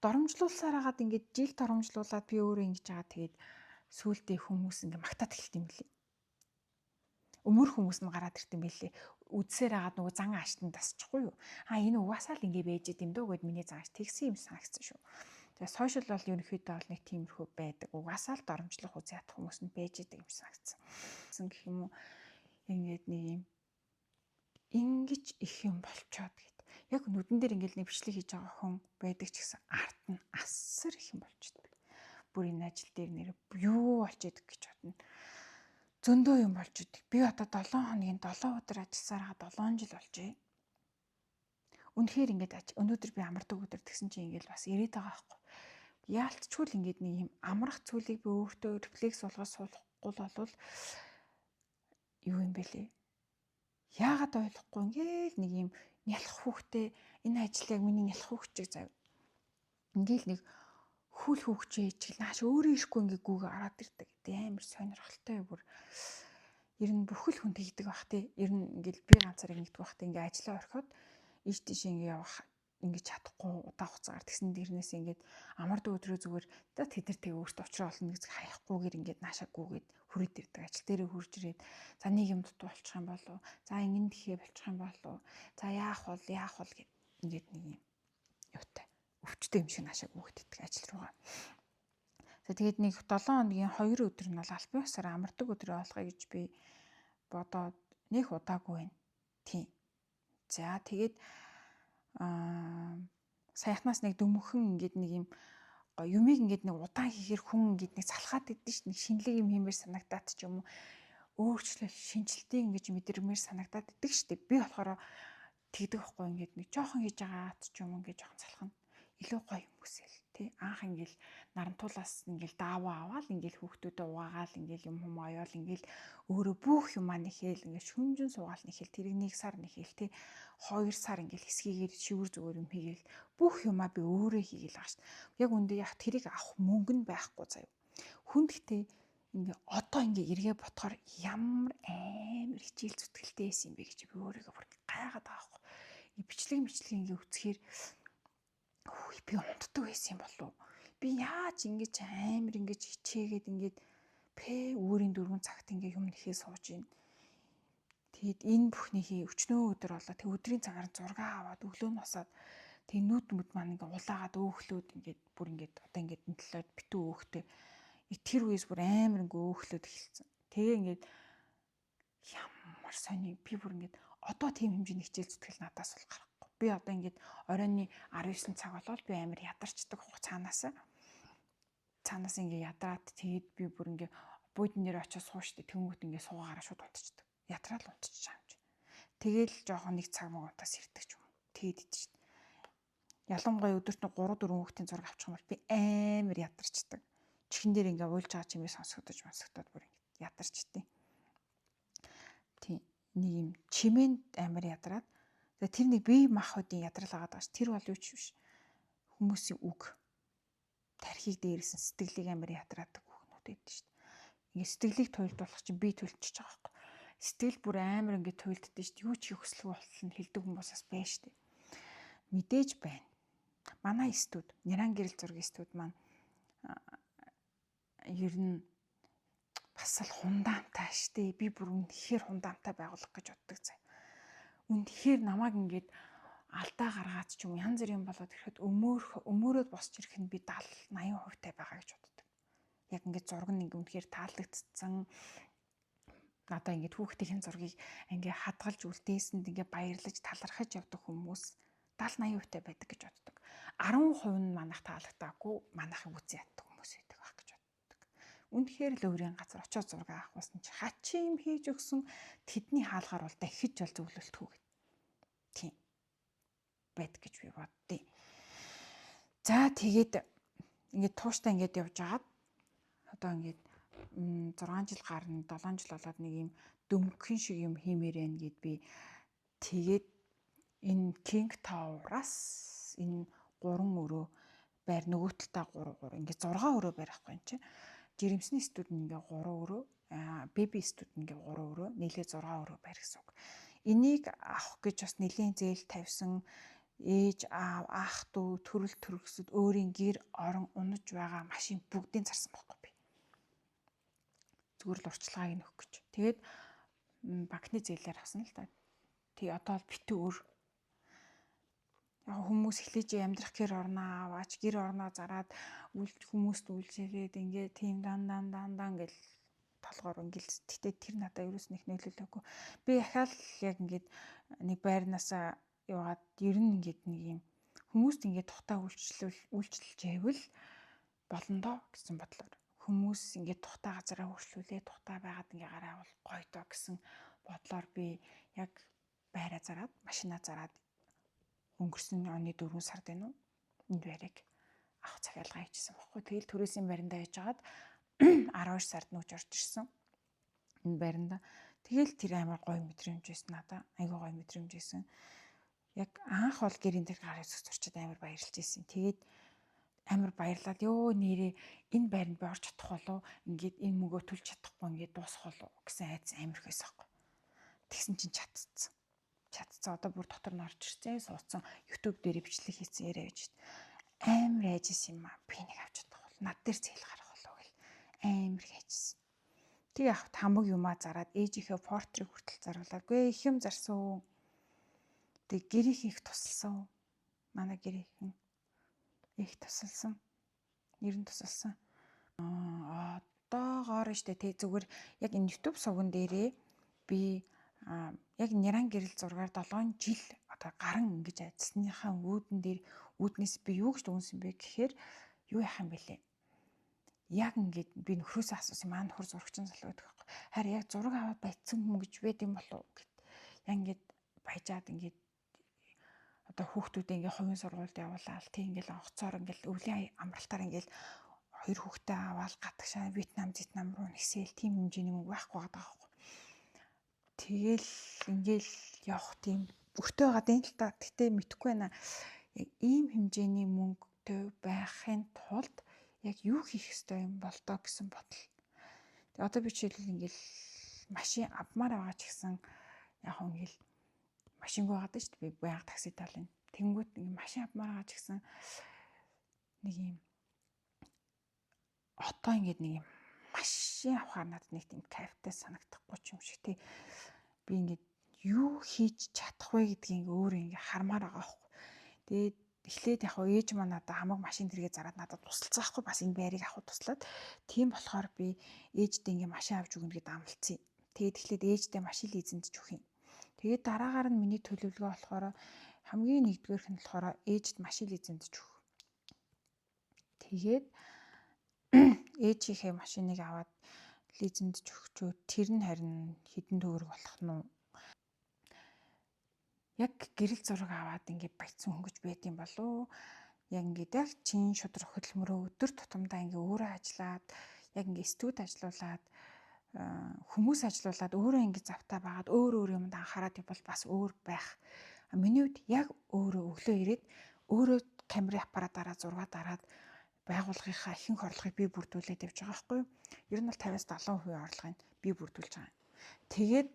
доромжлуулсаар хагаад ингээд жил доромжлуулаад би өөрөө ингэж байгаа. Тэгээд сүултээ хүмүүс ингээд магтаад эхэлт юм лээ. Өмөр хүмүүс нь гараад ирт юм байлээ. Үдсээр хагаад нөгөө зан ааштай тасчихгүй юу. Энэ угаасаа л ингэ байж идэм дөө гэд миний зан ааш тэгсэн юм санагдсан шүү. Тэгээ сошиал бол ерөнхийдөө бол нэг тиймэрхүү байдаг. Угаасаа л доромжлох үзий ядах хүмүүс нь байж идэг юм санагдсан. Гэх юм уу. Ингээд нэг юм ингэж их юм болчоод гэд. Яг нүдэн дээр ингээд нэг бичлэг хийж байгаа хүн байдаг ч гэсэн арт нь асар их юм болчихдог. Бүр энэ ажил дээр нэр юу болж идэг гэж бодно. Зөндөө юм болж идэг. Би одоо 7 хоногийн 7 өдөр ажилласаар хагаад 7 жил болжээ. Үнэхээр ингээд өнөөдөр би амардаг өдөр тэгсэн чинь ингээд бас ирээд байгаа байхгүй. Яалтчгүй л ингээд нэг юм амрах зүйлийг би өөртөө рефлекс болгож суулгахгүй болвол юу юм бэ лээ. Яагаад ойлгохгүй ингээл нэг юм нялх хүүхдээ энэ ажил яг миний нялх хүүхчиг зав. Ингээл нэг хүл хүүхчээ чиг нааш өөрөө ирэхгүй ингээ гүүгээ ороод ирдэг. Амар сонирхолтой бүр. Ер нь бүхэл хүн тэгдэг бах тий. Ер нь ингээл би ганцаар ингэдэг бах тий. Ингээ ажиллаа орхиод ийш тийш ингээ явах ингэж чадахгүй удаа хугацаагаар тэгсэн дэрнээс ингээд амард өдрөө зүгээр тэд нар тэгээ өөртөө очроо олно гэж хаяхгүйгээр ингээд наашаа гүгээд хүрээд ирдэг. Ажил дээрээ хурж ирээд за нэг юм дутуу болчих юм болов. За ингэн тэхээ болчих юм болов. За яах бол гэд ингээд нэг юм юутай өвчтэй юм шиг наашаа гүгээд идэх ажил руугаа. За тэгээд нэг 7 хоногийн 2 өдөр нь бол албан ёсоор амардаг өдрөө олгоё гэж би бодоод нэг удаагүй байна. Тийм. За тэгээд саяхнаас нэг дөмөхөн ингээд нэг юм юмыг ингээд нэг удаан хийхэр хүн ингээд нэг салхаад идэж ш нэг шинэлэг юм хиймээр санагдаад ч юм уу өөрчлөл шинжилтийн ингэж мэдэрмээр санагдаад идэг штеп би болохоор тэгдэг байхгүй ингээд нэг жоохон хийж байгаач ч юм ингээд жоохон салхана илүү гоё юм хүсэл тий анх ингээд нарантуулаас ингээд дааваа аваад ингээд хүүхдүүдэд угаагаал ингээд юм хүм оёол ингээд өөрөө бүх юмаа нэхэл ингээд шүнжин суугаал нэхэл тэрийг 1 сар нэхэл тий 2 сар ингээд хэсгийгээр шивэр зүгээр юм хийгээл бүх юмаа би өөрөө хийгээл байгаа шүү. Яг үндэ яг тэрийг авах мөнгө нь байхгүй заяа. Хүнд гэтээ ингээ одоо ингээ эргээ бодохоор ямар амар хичээл зүтгэлтэй байсан юм бэ гэж би өөрийгөө бүр гайхаад байгаа байхгүй. Бичлэг ингээ үцхээр би унтдаг байсан юм болов. Би яаж ингэж амар ингэж хичээгээд ингээд өөрийн 4 цагт ингээ юм нэхээ сууж ийн. Тэгэд энэ бүхний өчнөө өдөр болоо тэг өдрийн цагаар 6 аваад өглөө нь босоод тэг нүд мүд маань ингээ улаагаад өөхлөөд ингээд бүр ингээд одоо ингээд нөлөөд битүү өөхтэй тэр үеэс бүр амар ингээ өөхлөөд эхэлсэн. Тэгээ ингээд ямар сони би бүр ингээд одоо тийм хэмжээний хичээл зүтгэл надаас бол гарахгүй. Би одоо ингээд оройны 19 цаг болоод би амар ядарчдаг цаанаас ингээ ядраад тэгээд би бүр ингээ буудан дээр очиж сууштай тэнгүүт ингээ суугаараа шууд унтчихдаг. Ятраал унтчих юм чи. Тэгэл жоохон 1 цаг мөгөөс ирдэг ч юм. Тэгэд идэж шин. Ялангуяа өдөрт 3-4 хүүхдийн зураг авчих юм бол би амар ядарчдаг. Чихэн дээр ингээ уйлж байгаа чимээ сонсогдоод бүр ингээ ядарчдیں۔ Тийм нэг юм чимээнд амар ядраад. Тэр нэг бие махбодын ядрал агаад байгаа ш. Тэр бол юу ч биш. Хүмүүсийн үг. Тархийг дээрсэн сэтгэлийг амар ядраадаг хүүхнүүд байдаг ш. Ингээ сэтгэлийг туйлдуулах чинь би туйлдчихж байгаа байхгүй. Сэтгэл бүр амар ингээ туйлддаг ш. Юу ч хийх хүсэлгүй болтол нь хэлдэг хүмүүс бас байна ш. Мэдээж байна. Манай студ, Няран гэрэл зургийн студ маань ер нь бас л хундаамтай штэ. Би бүр үнэхээр хундаамтай байгуулах гэж боддог заа. үнэхээр намайг ингээд алдаа гаргаад ч юм янз бүрийн болоод ирэхэд өмөөрөөд босч ирэх нь би 70-80% тай байгаа гэж боддог. Яг ингээд зураг нь ингээд үнэхээр таалагдсан. Надаа ингээд хүүхдийн зургийг ингээд хадгалж үлдээсэнд ингээд баярлаж талархаж явдаг хүмүүс 70-80% тай байдаг гэж боддог. 10% нь манайх таалагдаагүй, манайхыг үзэн яддаг хүмүүс байдаг байх гэж боддог. Үнэхээр л өөрийн газар очиод зураг авах болсон чи хачим хийж өгсөн тэдний хаалгаар бол дахиж бол зөвлөлтгүй гэдэг. Тийм байд гэж би боддیں۔ За тэгээд ингээд тууштай ингээд явж агаад одоо ингээд 6 жил гарна 7 жил болоод нэг юм дөнгөн шиг юм хиймээр байна гэд би тэгээд энэ King Tower-аас энэ 3 өрөө байр нөгөө талдаа 3 ингээд 6 өрөө барихгүй юм чи жирэмсний студент ингээд 3 өрөө беби студент ингээд 3 өрөө нийлээ 6 өрөө барь гэсэн үг. Энийг авах гэж бас нэлийн зээл тавьсан ээж аав ах дүү төрөл төрөсөд өөрийн гэр орон унаж байгаа машин бүгдийг зарсан байхгүй би. Зүгээр л урчлагыг нөхөх гэж. Тэгээд банкны зээлээр авсан л та. Тэг одоо л битүү өөр. Яг хүмүүс эхлэж амьдрах гэр орноо аваач гэр орноо зараад хүмүүст үйлчилээд ингээд тийм дан гэл толгоор ингээл тэгтээ тэр надаа ерөөс нэг нөлөөлөөгүй. Би ахаал яг ингээд нэг байрнаасаа яваад ер нь ингээд нэг юм хүмүүст ингээд тухтаа үйлчлүүлж байвал болно доо гэсэн бодлоор хүмүүс ингээд тухтаа газараа хөршлүүлээ тухтаа байгаад ингээ гараа бол гоё доо гэсэн бодлоор би яг байраа зараад машинаа зараад өнгөрсөн оны 4 сард байна уу энд байрыг авах захиалга хийжсэн баггүй. Тэгэл түрээсийн байрандаа яжгаад 12 сард нүүж орж ирсэн энэ байранда. Тэгэл тэр амар гоё мэдрэмж байсан надаа. Айгүй гоё мэдрэмж байсан. Яг анх бол гэрийн дээр гараа зурчид амар баярлж ирсэн. Тэгээд амар баярлаад ёо нэрээ энэ байранд би орж чадах болов ингээд энэ мөнгөө төлж чадахгүй ингээд дуусах болов гэсэн айц амар их байсан байхгүй. Тэгсэн чинь чадцсан. Одоо бүр дотор нь орж ирсэн. Суудсан YouTube дээр бичлэг хийсэн яриа гэж. Амар айжсэн юм аа. Би нэг авч чадах бол над дээр зээл гарах болов гэл амар их айжсэн. Тэг яг хамаг юмаа зараад ээжийнхээ портрийг хүртэл заруулаад гээ их юм зарсан. Тэг гэрийнх их тусалсан. Манай гэрийнх их тусалсан. Нэр нь тусалсан. Одоогоор штэ тэг зүгээр яг энэ YouTube сувган дээрээ би яг Няран гэрэл зургаар 7 жил одоо гарan ингэж ажилласныхаа үүднээс би юу гэж дүнсэн бэ гэхээр юу яах юм бэлээ. Яг ингээд би нөхрөөсөө асуусан маань нөхөр зурагчин залуу байдаг байхгүй. Харин яг зураг аваад байцсан хүн гэж байд юм болов гэд. Яг ингээд баяжаад ингээд одоо хүүхдүүдээ ингээд хувийн сургуульд явуулаад тийм ингээд онгоцоор ингээд өвлийн амралтаар ингээд 2 хүүхдээ аваад гадагшаа Вьетнам руу нисээл тийм хэмжээний мөнгө байхгүй байгаа байхгүй. Тэгэл ингээл явах тийм өртөө байгаа юм л та. Гэтэ мэдэхгүй байна. Яг ийм хэмжээний мөнгөтэй байхын тулд яг юу хийх ёстой юм бол доо гэсэн бодол. Тэгээ одоо би жишээлбэл ингээл машин авмаар байгаа ч гэсэн яг ингээл машингүй байгаа шүү дээ. Би байнга такси таална. Тэнгүүт ингээл машин авмаар байгаа ч гэсэн нэг юм одоо ингээд нэг юм машин авахаар надад нэг тийм кайфтай санагдахгүй ч юм шиг тий. Би ингээд юу хийж чадах вэ гэдгийг өөрөө ингээд хармаар байгаа байхгүй. Тэгээд эхлээд яг ээж маань надад хамаг машин тэргээ зараад надад тусалцсан байхгүй бас энэ байрыг авах туслаад тийм болохоор би ээждээ ингээд машин авч өгнө гэдээ амлцсан. Тэгээд эхлээд ээждээ машин лизэнд ч өгөх юм. Тэгээд дараагаар нь миний төлөвлөгөө болохоор хамгийн нэгдүгээрх нь болохоор ээжд машин лизэнд ч өгөх. Тэгээд ээжийнхээ машиныг аваад лизэнд ч өгчөө тэр нь харин хэдэн төгрөг болох нь уу? Яг гэрэл зураг аваад ингээд баяцсан хүн гэж байд юм болов. Яг ингээд яг чин шудраг хөдөлмөрөө өдөр тутамдаа ингээд өөрөө ажиллаад яг ингээд студ ажиллуулад хүмүүс ажиллуулад өөрөө ингээд завтаа байгаад өөр юмд анхаарат бол бас өөр байх. Миний хувьд яг өөрөө өглөө ирээд өөрөө камерын аппаратаараа зураг дараад байгууллагынхаа ихэнх орлогыг би бүрдүүлээд явж байгаа байхгүй юу? Ер нь бол 50-70% орлогыг би бүрдүүлж байгаа. Тэгээд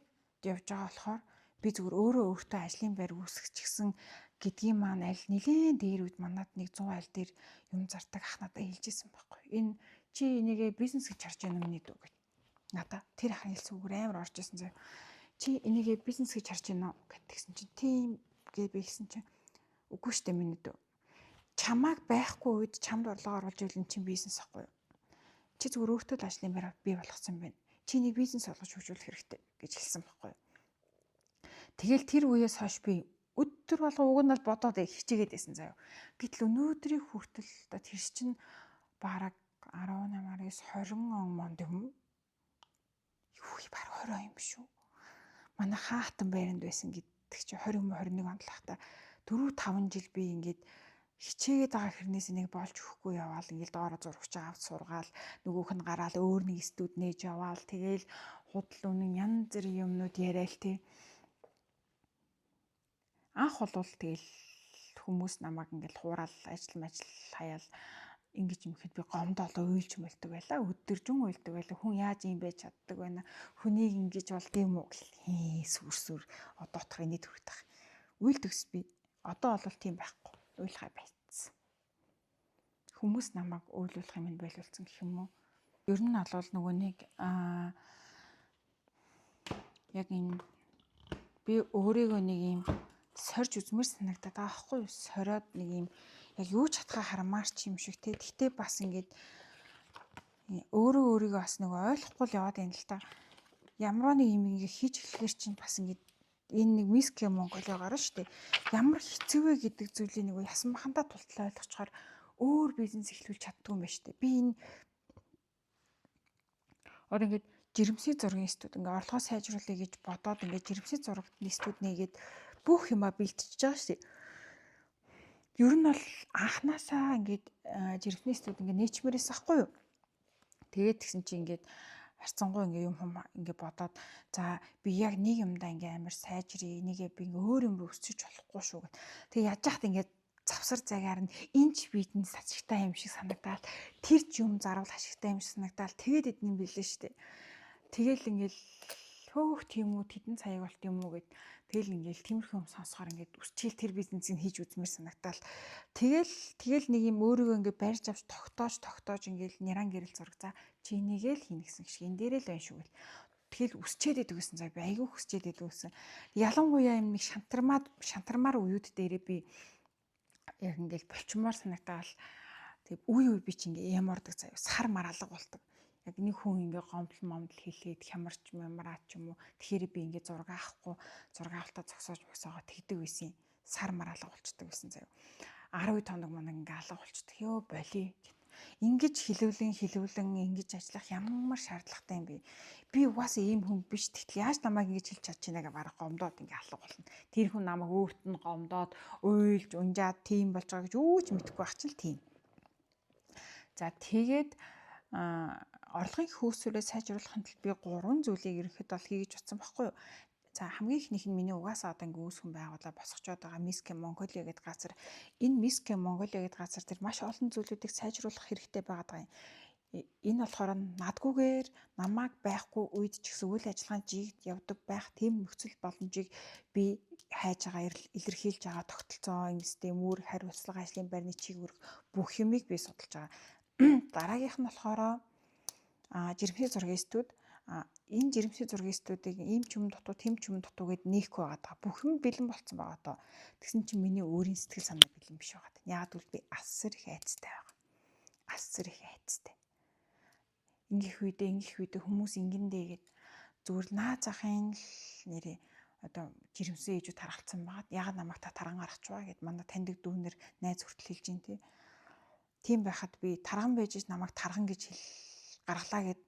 явж байгаа болохоор би зүгээр өөртөө ажлын байр үүсгэж гисэн гэдгийг маань аль нэлээд дээр үед манад нэг 100 аль дээр юм зартаг ах надад хэлжсэн байхгүй. Энэ чи энийгээ бизнес гэж харж байгаа юм нэ дүү гэж. Надаа тэр ахын хэлсэн үгээр амар орж исэн заяа. чи энийгээ бизнес гэж харж байна уу гэтгсэн чинь тийм гэж би хэлсэн чинь үгүй штэ минь дөө. Чамааг байхгүй үед чамд орлого оруулж ивэл эн чинь бизнес ахгүй юу? Чи зүгээр өөртөө л ажлын байр бий болгосон байна. Чи нэг бизнес олгож хөгжүүлэх хэрэгтэй гэж хэлсэн байхгүй юу? Тэгэл тэр үеэс хойш би өдөр болго уг нь бол бодоод хичээгээд байсан заяа. Гэтэл өнөөдрийн хүртэл одоо тэр чинь бараг 18, 19, 20 он монд юм. Юу бараг 20 он юм шүү. Манай хаатан байранд байсан гэдэг чи 20 21 онд л хата 4 5 жил би ингээд хичээгээд байгаа хэрнээс нэг болж өгөхгүй яваал ингээд доороо зурагч аваад сургаал нөгөөх нь гараал өөр нэг студ нээж яваал тэгээл худал үнэн янз бүрийн юмнууд яриад тий. Анх бол тэгэл хүмүүс намайг ингээд хуурал ажил хаяал ингэж юм хэд би гомдоол уйлж мэлдэг байла. Өдөржин уйлдаг байла. Хүн яаж юм байж чаддаг байна. Хүнийг ингэж болд юм уу гэл. Сүрсүр одоотх энэ төрөх. Уйлдэгс би. Одоо бол тийм байхгүй. Уйлахаа байцсан. Хүмүүс намайг уйлуулах юм байлуулсан гэх юм уу. Ер нь бол нөгөө нэг яг энэ би өөрийгөө нэг юм сорж үзмэр санагдаад байгаа байхгүй юу? Сориод нэг юм яг юу ч хатгаа харамаарч юм шиг те. Гэхдээ бас ингээд өөрийгөө бас нэг ойлгохгүй л яваад байна л та. Ямар нэг юм ингээ хийж эхлэхэр чинь бас ингээд энэ нэг миск Монголиогоор шүү дээ. Ямар хэцүү вэ гэдэг зүйлийг нэг ясан махандаа тултлаа ойлгочоор өөр бизнес эхлүүлж чаддгүй юм байна шүү дээ. Би энэ одоо ингээд жирэмсийн зургийн студ ингээ орлогоо сайжруулъя гэж бодоод ингээ жирэмсийн зургийн студ нэгээд бүх юмаа бэлтжиж байгаа шүү дээ. Ер нь бол анханасаа ингээд жирэмсний студ ингээ нээчмээрээс ахгүй юу. Тэгээд тэгсэн чинь ингээд харцангуй ингээ юм ингээ бодоод за би яг нэг юмдаа ингээ амар сайжрыг нэгээ би ингээ өөр юм руу өсөж болохгүй шүү гэд. Тэг яаж яхад ингээ завсар цагаар нь энч бизнес ашигтай юм шиг санагдаад тэр ч юм заруул ашигтай юм шиг санагдаад тэгээд эдний билээ штэ. Тэгэл ингээл хөөх тийм үү тэдэн саяг болт юм уу гэд тэгэл ингээл тиймэрхүү юм сонсохоор ингээд үрчил тэр бизнесийг хийж үзмээр санагдаад тэгэл нэг юм өөрийгөө ингээ барьж авч тогтоож ингээл няран гэрэл зураг за чи энийгээ л хийнэ гэсэн шиг энэ дээрээ л байна шүү гэл. Тэгэл үсчээд идэг гэсэн заа би айгүй хүсчээд идэг гэсэн. Ялангуяа юм нэг шантармаар уюуд дээрээ би яг ингээл болчмоор санагдаал тэг үе би чи ингээ ямардаг заяа сар мар алга болдог. Яг нэг хүн ингээ гомдол хэлээд хямарч мямраач юм уу тэгэхээр би ингээ зураг авахгүй зураг авалтаа зогсоож босоогоо тэгдэг байсан. Сар мар алга болчдөг байсан заяа. 10 тоног моног ингээ алга болчдөг. Ёо боли. Ингэж хилүүлэн ингэж ажиллах ямар шаардлагатай юм бэ? Би угаас ийм хүн биш. Тэгтэл яаж намайг ингэж хэлж чадж байгааг барах гомдоод ингээ алга болно. Тэр хүн намайг өөрт нь гомдоод уйлж унжаад тийм болж байгаа гэж юу ч мэдэхгүй байх чинь тийм. За тэгээд орлогын хөөсрөө сайжруулахын тулд би 3 зүйлийг ерөнхийдөө бол хийж утсан байхгүй юу? За хамгийн ихнийх нь миний угаасаа одоо ингээ үүсгэн байгууллага босгочоод байгаа Миск Монголиа гэдэг газар. Энэ Миск Монголиа гэдэг газар дээр маш олон зүйлүүдийг сайжруулах хэрэгтэй байгаа юм. Энэ болохоор надгүйгээр намайг байхгүй үед ч гэсэн үйл ажиллагаанд жигд явдаг байх тийм нөхцөл боломжийг би хайж байгаа илэрхийлж байгаа тогтолцоо ингэстэй мөр хариуцлага ажлын байрны чиглэл бүх юмыг би судалж байгаа. Дараагийнх нь болохоор жирэмсийн зургийн студ энэ жирэмсийн зургийн студийг ийм ч юм дутуу тэм ч юм дутуу гэд нээхгүй байгаа. Бүх юм бэлэн болцсон байгаа доо. Тэгсэн чинь миний өөрийн сэтгэл санаа бэлэн биш байгаа. Яг л би асар их айцтай байгаа. Асар их айцтай. Ингэх үедээ хүмүүс ингэндээ гэд зүгээр наад захын л нэрээ одоо жирэмсэн ээжүүд тархалцсан байгаа. Яг намайг та таран гаргачихваа гэд манай таньдаг дүүнэр найз хүртэл хэлж ин тий. Тийм байхад би тарган байж намайг тарган гэж гаргалаа гэд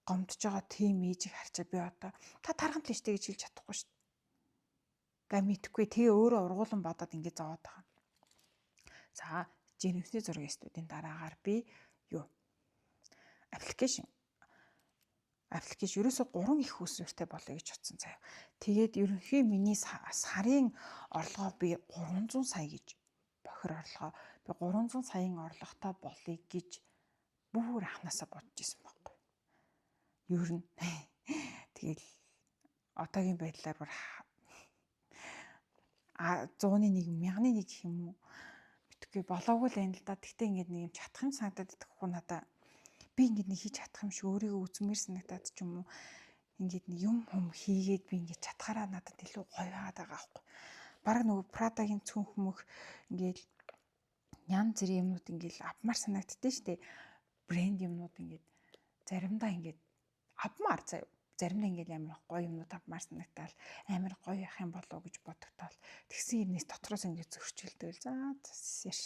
гомдож байгаа тийм ээжийг харчаа би одоо та тархамт л штэ гэж хэлж чадахгүй шүү дээ. Га мэдхгүй тэгээ өөрөө ургуулan бодоод ингэ зовоод байгаа. За жирэмсний зургийн студийн дараагаар би юу аппликейшн ерөөсө 3 их усвэртэй болоё гэж бодсон заяа. Тэгээд ерөнхий миний сарын орлогоо би 300 сая гэж бохир орлогоо би 300 саяын орлоготой болъё гэж бүр анханасаа бодож исэн байхгүй. Ер нь тэгэл одоогийн байдлаар бүр 100-1 1000-1 гэх юм уу битгүй болоогүй л байна л да. Тэгтээ ингээд нэг юм чадах юм санагдаад идэх хүү надаа би ингээд нэг хийж чадах юм шиг өөрийгөө үзмээр санагдаад ч юм уу ингээд нэг юм хийгээд би ингээд чадхаараа надад илүү гоё байгаад байгаа байхгүй. Бараг нөгөө Прадагийн цүнх мөх ингээд янз бүрийн юмнууд ингээд авмаар санагддээ штэ. Брэнд юмнууд ингээд заримдаа ингээд авмаар заяа. Заримдаа ингээд амар гоё юмнууд авмаар санагдтал амар гоё явах юм болоо гэж бодогдтал. Тэгсэн юмнээс дотроос ингээд зөрчилдөөл. За яш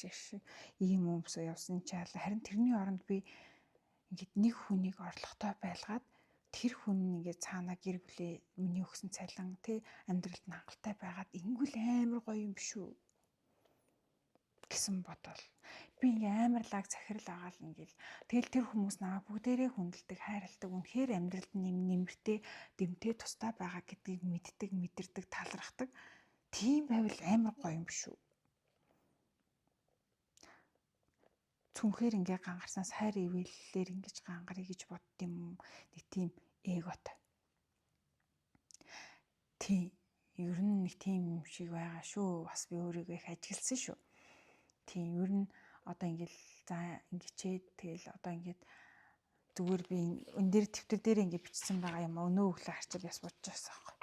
ийм өмсөө явсан чаал. Харин тэрний оронд би ингээд нэг хүнийг орлоготой байлгаад тэр хүн ингээд цаана гэр бүлээ миний өгсөн цалин тий амьдралд нь хангалттай байгаад ингүүл амар гоё юм биш үү гэсэн бодвол би ингээ амар лаг захирал агаал ингээл тэгэл тэр хүмүүс намайг бүгдээрээ хүндэлдэг хайрладаг үнэхээр амьдралд нэмэртэй дэмтэй тустай байгаа гэдгийг мэддэг мэдэрдэг талархдаг тийм байвал амар гоё юм биш үү цүнхээр ингээ гангарснаас хайр ивэллээр ингэж гангарыг гэж бодд юм нэг тийм эготой. Тийм ер нь нэг тийм юм шиг байгаа шүү. Бас би өөрийгөө их ажигласан шүү. Тийм ер нь одоо ингээл за ингэчээд тэгэл одоо ингээд зүгээр би энэ дээр тэмдэг дээр ингээ бичсэн байгаа юм өнөө өглөө харчаад яс бодчихсон аахгүй.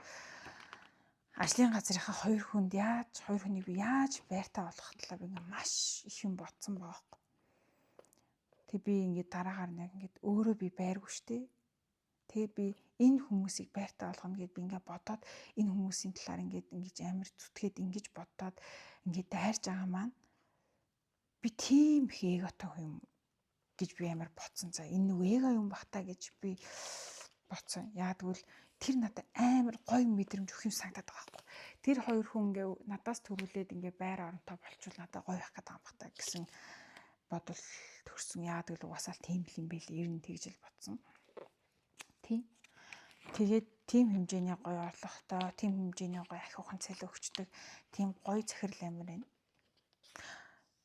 Ажлын газрынхаа хоёр хүнийг би яаж байртаа болгох талаар би ингээ маш их юм бодсон байгаа аахгүй. Тэг би ингээд дараагаар нэг ингээд өөрөө би байргүй штэ. Тэгээ би энэ хүмүүсийг байртаа болгоно гэд би ингээд бодоод энэ хүмүүсийн талаар ингээд ингэж амар зүтгээд ингэж бодоод ингээд дайрж байгаа маань би тийм их эготой юм гэж би амар бодсон. За энэ нэг эго юм бах та гэж би бодсон. Яа тэгвэл тэр надад амар гоё мэдрэмж өгөх юм санагдаад байгаа байхгүй. Тэр хоёр хүн ингээ надаас төрүүлээд ингээ байр оронтой болчвол надад гоё байх гэдэг юм бах та гэсэн бодол төрсөн. Яа тэгвэл угаасаа тийм юм байл ер нь тэгж л бодсон. Тийм. Тэгээд тийм хэмжээний гоё орлоготой, тийм хэмжээний гоё ахиу ухаан цалин өгчдөг, тийм гоё захирал амир байна.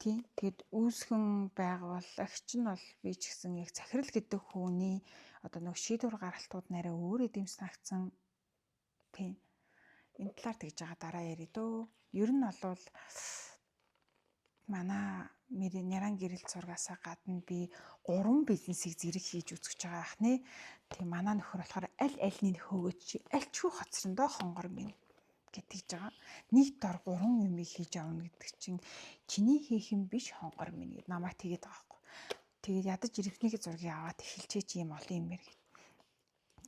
Тийм. Тэгэд үүсгэн байгуулагч нь бол би ч гэсэн яг захирал гэдэг хүний одоо нэг шийдвэр гаргалтууд нарай өөр эдэм санагдсан. Тийм. Энэ талаар тэгж байгаа дараа ярий дөө. Ер нь бол манай Няран гэрэл зургаасаа гадна би 3 бизнесийг зэрэг хийж үзэж байгаа ахнаа. Тийм манай нөхөр болохоор аль нь хөөгөөч чи альчгүй хоцрондоо хонгор минь гэж байгаа. Нийт дор 3 юмыг хийж авна гэдэг чинь чиний хийх юм биш хонгор минь гэд намайг тэгээд байгаа байхгүй. Тэгээд ядаж ирвхнийг зургийг аваад эхэлчихээ чи юм олон юм яриг.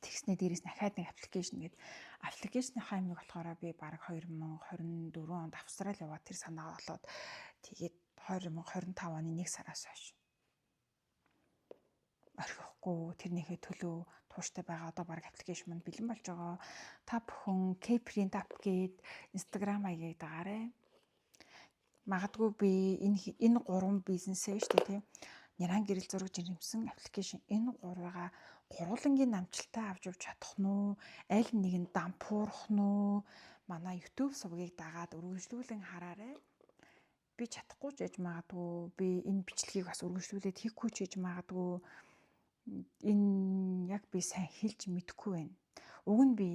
Тэгснэ дээрээс дахиад нэг аппликейшн гэдэг. Аппликейшныхаа юмыг болохоор би баг 2024 онд Австрали яваад тэр санаа болоод тэгээд 2025 оны 1 сараас хойш орхихгүй тэрнийхээ төлөө тууштай байгаа одоо баг аппликейшн манд бэлэн болж байгаа. Та бүхэн Kprint app гээд Instagram аягийг дагаарай. Магадгүй би энэ 3 бизнесээ шүү дээ тийм. Няран гэрэл зураг жирэмсэн аппликейшн энэ 3-ыг гурвангийн намжилтаа авч явж чадах нь уу? Аль нэг нь дампуурах нь уу? Манай YouTube сувгийг дагаад үргэлжлүүлэн хараарай. Би чадахгүй ч яж магадгүй. Би энэ бичлэгийг бас үргэлжлүүлээд хийхгүй ч яж магадгүй. Энэ яг би сайн хэлж мэдэхгүй байна. Уг нь би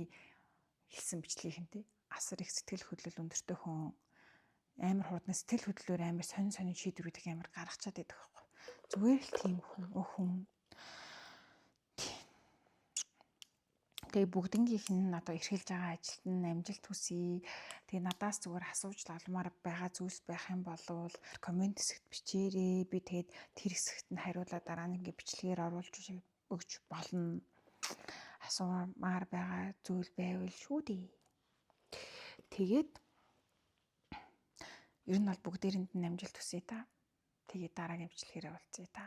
хэлсэн бичлэгийнтэй асар их сэтгэл хөдлөл өндөртэй хүн амар хурдан сэтгэл хөдлөлөөр амар сонин шийдвэрүүдийг амар гаргачаад байдаг байхгүй. Зүгээр л тийм хүн. Тэгээ бүгднгийнх нь одоо эрхэлж байгаа ажилд нь амжилт хүсье. Тэгээ надаас зүгээр асууж ламаар байгаа зүйлс байх юм бол комент хэсэгт бичээрэй. Би тэгээд тэр хэсэгт нь хариулаад дараа нь ингээ бичлэгээр оруулж өгч болно. Асуумаар байгаа зүйл байвал шүү дээ. Тэгээд ер нь бол бүгдээрэнд нь амжилт хүсье та. Тэгээд дараагийн бичлэгээр уулзъя та.